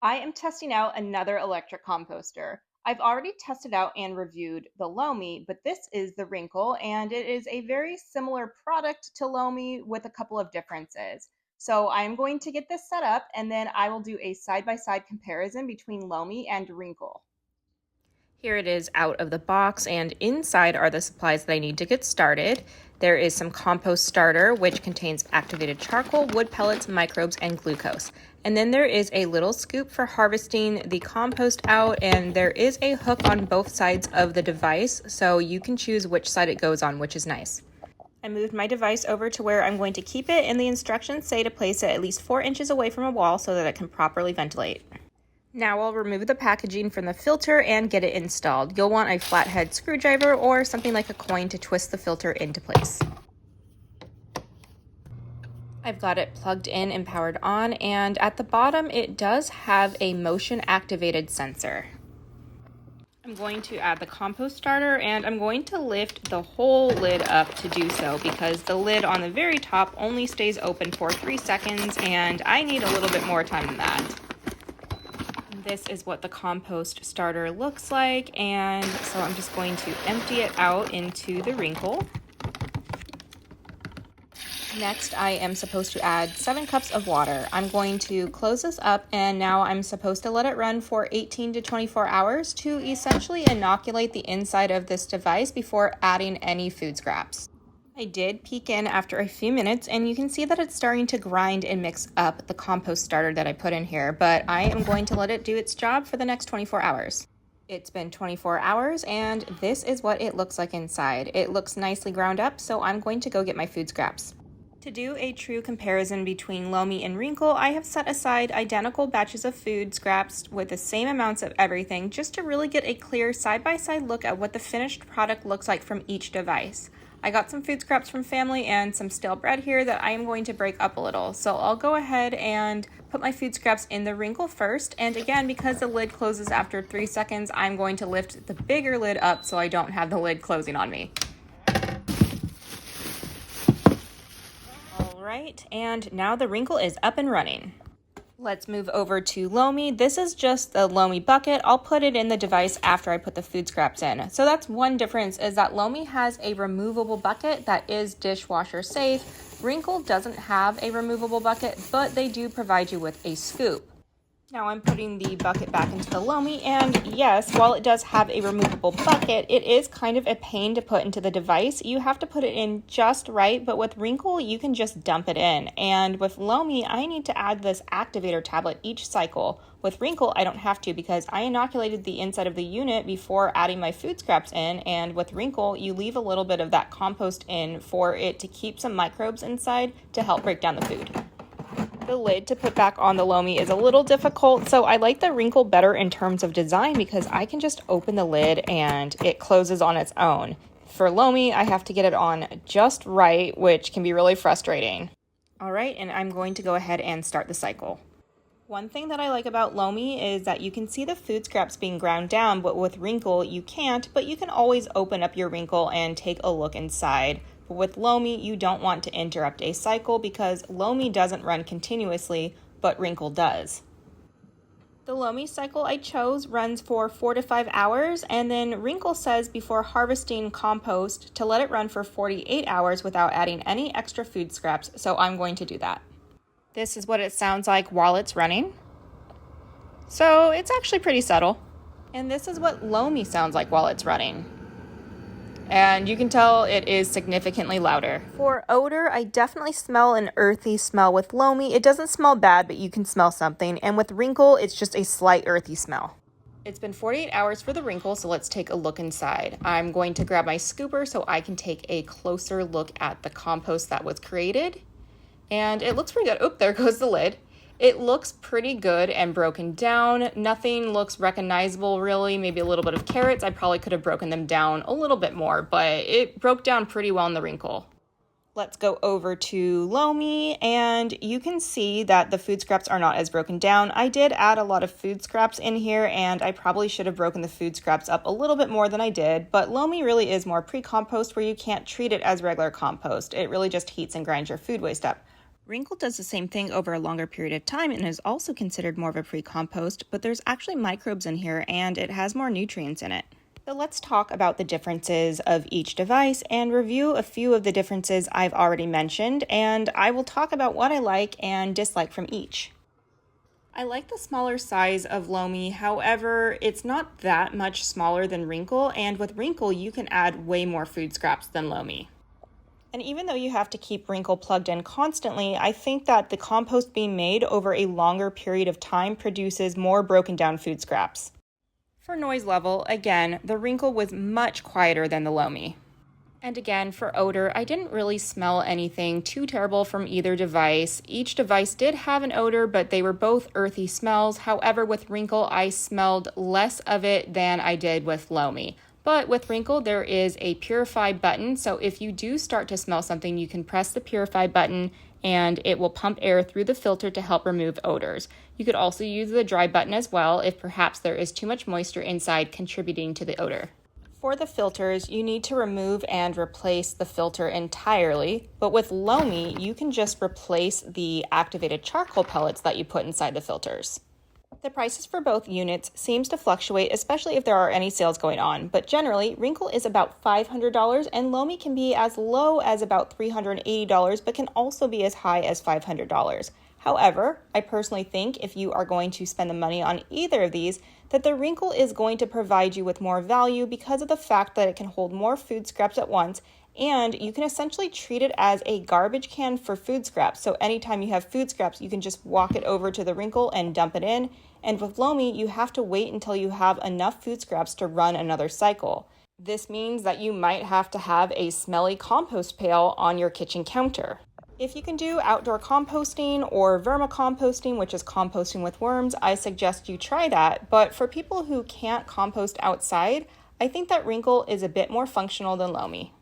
I am testing out another electric composter. I've already tested out and reviewed the Lomi, but this is the Reencle, and it is a very similar product to Lomi with a couple of differences. So I'm going to get this set up, and then I will do a side-by-side comparison between Lomi and Reencle. Here it is out of the box, and inside are the supplies that I need to get started. There is some compost starter, which contains activated charcoal, wood pellets, microbes, and glucose. And then there is a little scoop for harvesting the compost out, and there is a hook on both sides of the device, so you can choose which side it goes on, which is nice. I moved my device over to where I'm going to keep it, and the instructions say to place it at least 4 inches away from a wall so that it can properly ventilate. Now I'll remove the packaging from the filter and get it installed. You'll want a flathead screwdriver or something like a coin to twist the filter into place. I've got it plugged in and powered on, and at the bottom it does have a motion activated sensor. I'm going to add the compost starter, and I'm going to lift the whole lid up to do so because the lid on the very top only stays open for 3 seconds and I need a little bit more time than that. This is what the compost starter looks like, and so I'm just going to empty it out into the Reencle. Next, I am supposed to add 7 cups of water. I'm going to close this up, and now I'm supposed to let it run for 18 to 24 hours to essentially inoculate the inside of this device before adding any food scraps. I did peek in after a few minutes, and you can see that it's starting to grind and mix up the compost starter that I put in here, but I am going to let it do its job for the next 24 hours. It's been 24 hours, and this is what it looks like inside. It looks nicely ground up, so I'm going to go get my food scraps. To do a true comparison between Lomi and Reencle, I have set aside identical batches of food scraps with the same amounts of everything just to really get a clear side-by-side look at what the finished product looks like from each device. I got some food scraps from family and some stale bread here that I am going to break up a little. So I'll go ahead and put my food scraps in the Reencle first. And again, because the lid closes after 3 seconds, I'm going to lift the bigger lid up so I don't have the lid closing on me. All right, and now the Reencle is up and running. Let's move over to Lomi. This is just the Lomi bucket. I'll put it in the device after I put the food scraps in. So that's one difference, is that Lomi has a removable bucket that is dishwasher safe. Reencle doesn't have a removable bucket, but they do provide you with a scoop. Now I'm putting the bucket back into the Lomi, and yes, while it does have a removable bucket, it is kind of a pain to put into the device. You have to put it in just right, but with Reencle, you can just dump it in. And with Lomi, I need to add this activator tablet each cycle. With Reencle, I don't have to because I inoculated the inside of the unit before adding my food scraps in, and with Reencle, you leave a little bit of that compost in for it to keep some microbes inside to help break down the food. The lid to put back on the Lomi is a little difficult, so I like the Reencle better in terms of design because I can just open the lid and it closes on its own. For Lomi, I have to get it on just right, which can be really frustrating. All right, and I'm going to go ahead and start the cycle. One thing that I like about Lomi is that you can see the food scraps being ground down, but with Reencle you can't, but you can always open up your Reencle and take a look inside. But with Lomi, you don't want to interrupt a cycle because Lomi doesn't run continuously, but Reencle does. The Lomi cycle I chose runs for 4 to 5 hours, and then Reencle says before harvesting compost to let it run for 48 hours without adding any extra food scraps, so I'm going to do that. This is what it sounds like while it's running. So it's actually pretty subtle. And this is what Lomi sounds like while it's running. And you can tell it is significantly louder. For odor, I definitely smell an earthy smell with Lomi. It doesn't smell bad, but you can smell something. And with Reencle, it's just a slight earthy smell. It's been 48 hours for the Reencle, so let's take a look inside. I'm going to grab my scooper so I can take a closer look at the compost that was created. And it looks pretty good. Oh, there goes the lid. It looks pretty good and broken down. Nothing looks recognizable really, maybe a little bit of carrots. I probably could have broken them down a little bit more, but it broke down pretty well in the Reencle. Let's go over to Lomi, and you can see that the food scraps are not as broken down. I did add a lot of food scraps in here, and I probably should have broken the food scraps up a little bit more than I did, but Lomi really is more pre-compost where you can't treat it as regular compost. It really just heats and grinds your food waste up. Reencle does the same thing over a longer period of time and is also considered more of a pre-compost, but there's actually microbes in here and it has more nutrients in it. So let's talk about the differences of each device and review a few of the differences I've already mentioned, and I will talk about what I like and dislike from each. I like the smaller size of Lomi, however, it's not that much smaller than Reencle, and with Reencle you can add way more food scraps than Lomi. And even though you have to keep Reencle plugged in constantly, I think that the compost being made over a longer period of time produces more broken down food scraps. For noise level, again, the Reencle was much quieter than the Lomi. And again, for odor, I didn't really smell anything too terrible from either device. Each device did have an odor, but they were both earthy smells. However, with Reencle, I smelled less of it than I did with Lomi. But with Reencle, there is a purify button, so if you do start to smell something, you can press the purify button and it will pump air through the filter to help remove odors. You could also use the dry button as well if perhaps there is too much moisture inside contributing to the odor. For the filters, you need to remove and replace the filter entirely, but with Lomi, you can just replace the activated charcoal pellets that you put inside the filters. The prices for both units seems to fluctuate, especially if there are any sales going on, but generally, Reencle is about $500 and Lomi can be as low as about $380, but can also be as high as $500. However, I personally think if you are going to spend the money on either of these, that the Reencle is going to provide you with more value because of the fact that it can hold more food scraps at once, and you can essentially treat it as a garbage can for food scraps. So anytime you have food scraps, you can just walk it over to the Reencle and dump it in. And with Lomi, you have to wait until you have enough food scraps to run another cycle. This means that you might have to have a smelly compost pail on your kitchen counter. If you can do outdoor composting or vermicomposting, which is composting with worms, I suggest you try that. But for people who can't compost outside, I think that Reencle is a bit more functional than Lomi.